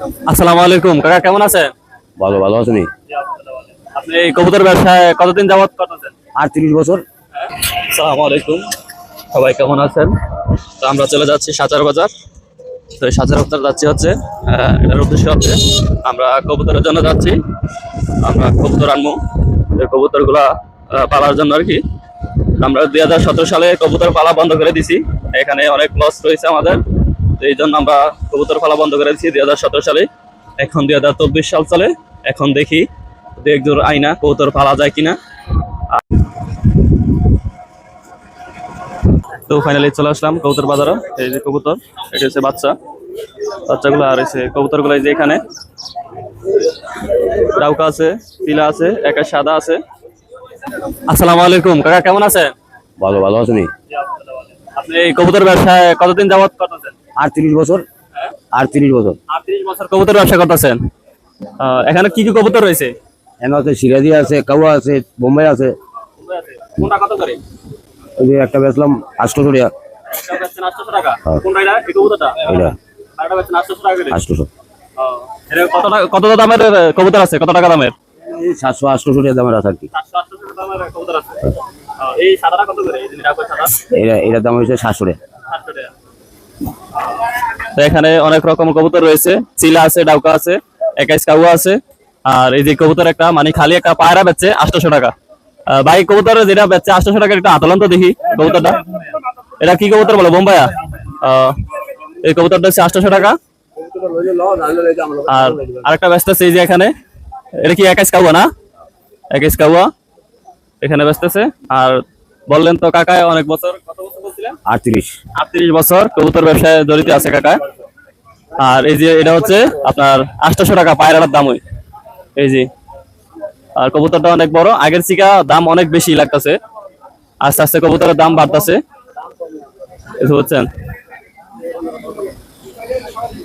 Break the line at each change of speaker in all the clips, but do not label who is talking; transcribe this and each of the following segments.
আসসালামু আলাইকুম কাকা, কেমন আছেন?
ভালো ভালো আছেন।
আপনি এই কবুতর ব্যবসায় কতদিন যাবত করতেছেন?
38 বছর।
আসসালামু আলাইকুম, সবাই কেমন আছেন? তো আমরা চলে যাচ্ছি সাচার বাজার। তো এই সাচার বাজার যাচ্ছি হচ্ছে এটার উদ্দেশ্য হচ্ছে আমরা কবুতরের জন্য যাচ্ছি। আমরা কবুতর আনবো, এই কবুতরগুলা পালার জন্য আর কি। আমরা 2017 সালে কবুতর পালা বন্ধ করে দিছি, এখানে অনেক লস রয়েছে আমাদের। তো এই জন্য আমরা কবুতর পালা বন্ধ করে দিচ্ছি 2017 সালে। এখন 2024 সাল চলে, এখন দেখি দু একজোড় আইনা কবুতর পালা যায় কিনা। তো ফাইনালি চলে আসলাম কবুতর বাজারে। এই যে কবুতর, এটা হচ্ছে বাচ্চাগুলো, আর হচ্ছে কবুতরগুলো এই যে এখানে ডাউকা আছে, পিলা আছে, একা সাদা আছে। আসসালামু আলাইকুম কাকা, কেমন আছেন?
ভালো ভালো আছেন।
আপনি এই কবুতর ব্যবসায় কতদিন যাবত করতেছেন?
38 বছর। 38 বছর।
38 বছর কবুতর ব্যবসা করতেছেন। এখানে কি কি কবুতর রয়েছে?
এখানে আছে সিরাজি আছে, কাউয়া আছে, বোম্বাই আছে।
কোনটা কত করে?
ওই যে একটা বেচলাম 800 টাকা।
একটা বেচছেন 800 টাকা।
হ্যাঁ।
কোনটা এটা? এই কবুতরটা?
এটা
আরেকটা বেচছেন 800 টাকা করে।
800।
এটা কত দামের কবুতর আছে? কত টাকা দামের?
এই 700-800 টাকা দামের আছে আর কি।
700-800 টাকা দামের কবুতর আছে। এই সাদাটা কত করে? এই যে ডাকো সাদা।
এটা দাম হচ্ছে 700 টাকা।
700 টাকা। তো এখানে অনেক রকম কবুতর রয়েছে, চিলা আছে, ডাউকা আছে, একাইশ কাউয়া আছে। আর এই যে কবুতর একটা মানে খালি একটা পায়রা বেচছে 800 টাকা। ভাই কবুতর যেটা বেচছে 800 টাকা, একটা আতলান তো দেখি কবুতরটা। এটা কি কবুতর বলো? বোম্বাইয়া। এই কবুতরটা হচ্ছে 800 টাকা। আর আরেকটা বেচতেছে এই যে এখানে, এটা কি একাইশ কাউয়া না? একাইশ কাউয়া এখানে বেচতেছে। আর বললেন তো কাকা অনেক বছর, কত বছর বলছিলেন?
38।
38 বছর কবুতর ব্যবসায় জড়িত আছে কাকা। আর এই যে এটা হচ্ছে আপনার 800 টাকা পায়রাটার দাম। ওই এই যে, আর কবুতরটা অনেক বড়, আগের থেকে দাম অনেক বেশি লাগতেছে। আস্তে আস্তে কবুতরের দাম বাড়তেছে, বুঝছেন?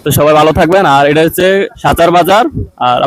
তো সবাই ভালো থাকবেন। আর এটা হচ্ছে সাচার বাজার। আর